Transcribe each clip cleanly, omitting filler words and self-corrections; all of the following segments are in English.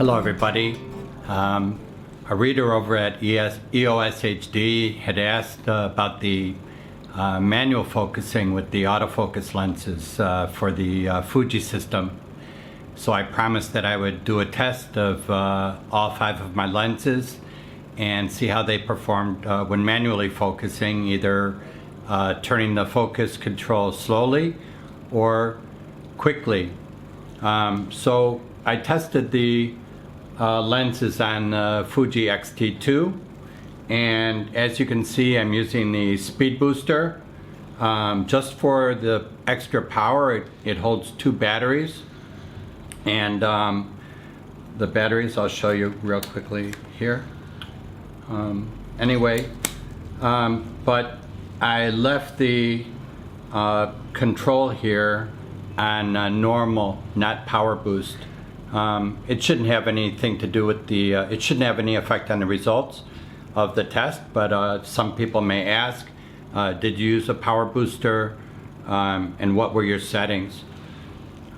Hello everybody. A reader over at EOS HD had asked about the manual focusing with the autofocus lenses for the Fuji system. So I promised that I would do a test of all 5 of my lenses and see how they performed when manually focusing, either turning the focus control slowly or quickly. So I tested the lenses on Fuji X-T2, and as you can see, I'm using the speed booster. Just for the extra power, it holds 2 batteries, and the batteries I'll show you real quickly here. But I left the control here on normal, not power boost. It shouldn't have anything to do with the, it shouldn't have any effect on the results of the test, but some people may ask, did you use a power booster, and what were your settings?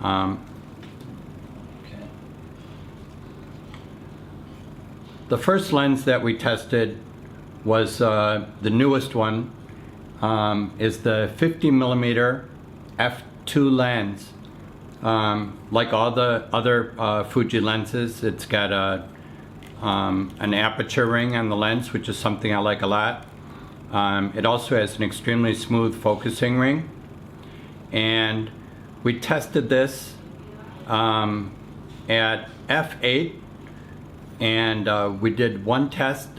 Okay. The first lens that we tested was the newest one, is the 50mm f2 lens. Like all the other Fuji lenses, it's got an aperture ring on the lens, which is something I like a lot. It also has an extremely smooth focusing ring. And we tested this at f8, and we did one test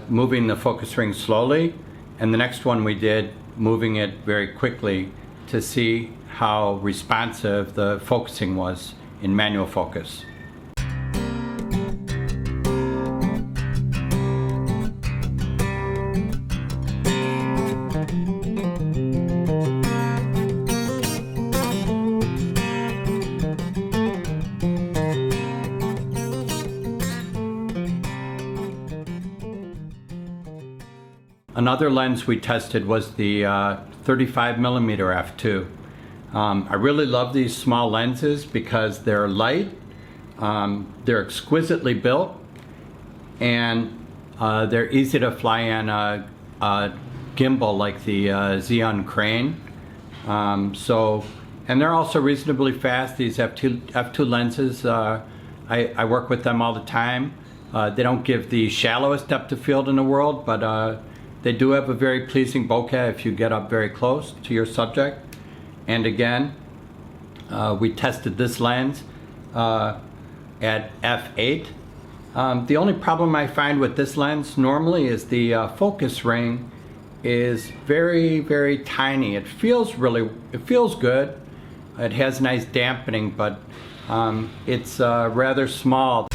moving the focus ring slowly, and the next one we did moving it very quickly to see how responsive the focusing was in manual focus. Another lens we tested was the 35mm f2. I really love these small lenses because they're light, they're exquisitely built, and they're easy to fly on a gimbal like the Xeon Crane. And they're also reasonably fast. These f2 lenses, I work with them all the time. They don't give the shallowest depth of field in the world, but they do have a very pleasing bokeh if you get up very close to your subject. And again, we tested this lens at f8. The only problem I find with this lens normally is the focus ring is very, very tiny. It feels good. It has nice dampening, but it's rather small.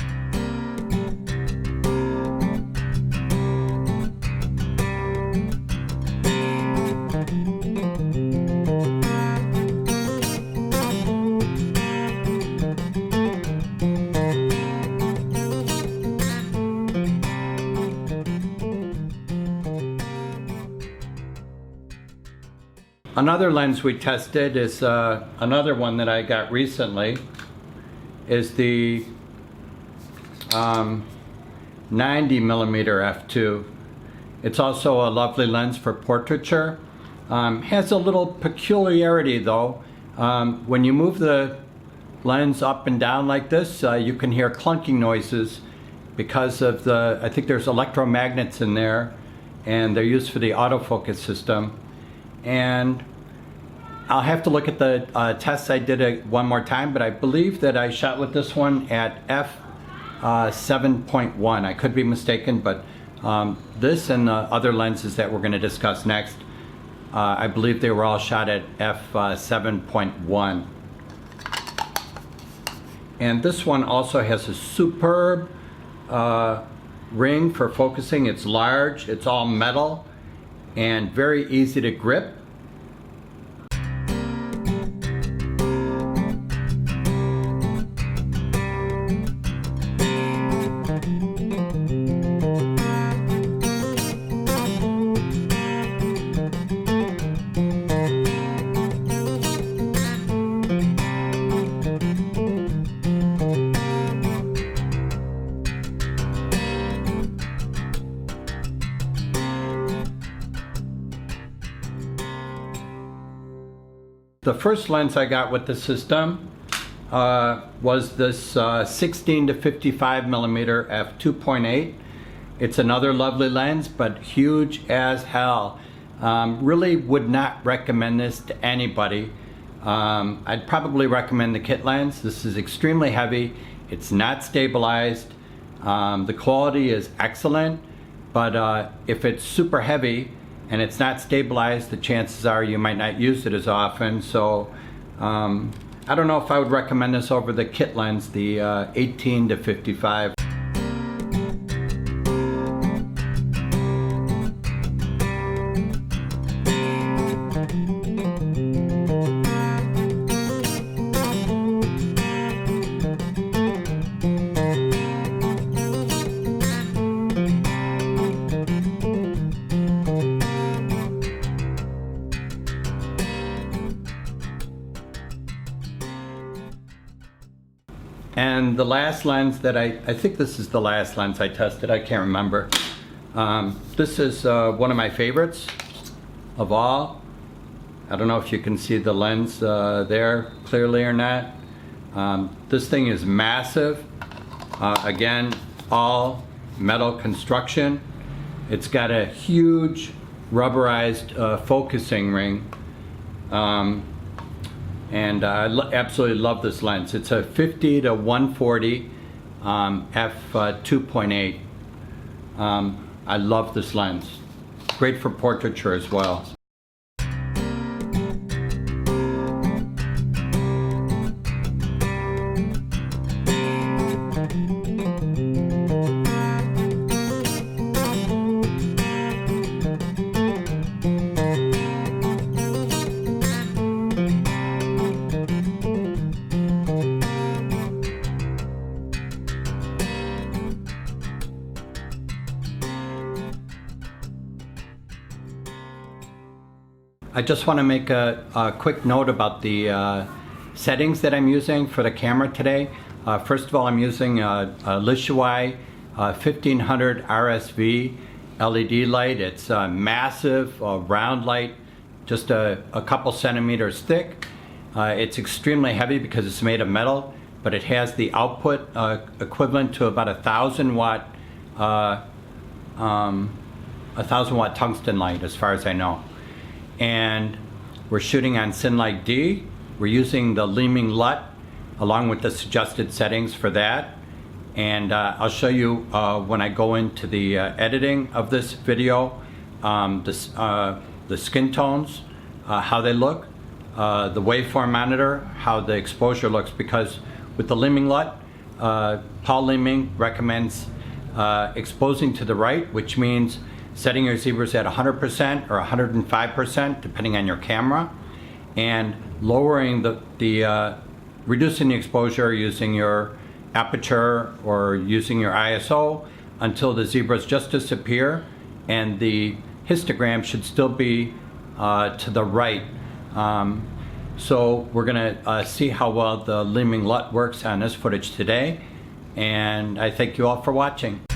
Another lens we tested is another one that I got recently, is the 90mm f2. It's also a lovely lens for portraiture. Has a little peculiarity though. When you move the lens up and down like this, you can hear clunking noises because of the, I think there's electromagnets in there, and they're used for the autofocus system. And I'll have to look at the tests I did one more time, but I believe that I shot with this one at f7.1. I could be mistaken, but this and the other lenses that we're going to discuss next, I believe they were all shot at f7.1. And this one also has a superb ring for focusing. It's large, it's all metal, and very easy to grip. The first lens I got with the system was this 16 to 55 millimeter f2.8. It's another lovely lens, but huge as hell. Really would not recommend this to anybody. I'd probably recommend the kit lens. This is extremely heavy. It's not stabilized. The quality is excellent, but if it's super heavy and it's not stabilized, the chances are you might not use it as often. So I don't know if I would recommend this over the kit lens, the 18 to 55. And the last lens that I think this is the last lens I tested, I can't remember. This is one of my favorites of all. I don't know if you can see the lens there clearly or not. This thing is massive. Again, all metal construction. It's got a huge rubberized focusing ring. And I absolutely love this lens. It's a 50 to 140 f2.8. I love this lens. Great for portraiture as well. I just want to make a quick note about the settings that I'm using for the camera today. First of all, I'm using a Leica 1500 RSV LED light. It's a massive round light, just a couple centimeters thick. It's extremely heavy because it's made of metal, but it has the output equivalent to about 1,000 watt tungsten light, as far as I know. And we're shooting on Cinelike D. We're using the Leeming LUT along with the suggested settings for that. And I'll show you when I go into the editing of this video, the skin tones, how they look, the waveform monitor, how the exposure looks, because with the Leeming LUT, Paul Leeming recommends exposing to the right, which means setting your zebras at 100% or 105%, depending on your camera, and lowering reducing the exposure using your aperture or using your ISO until the zebras just disappear, and the histogram should still be to the right. So we're gonna see how well the Leeming LUT works on this footage today, and I thank you all for watching.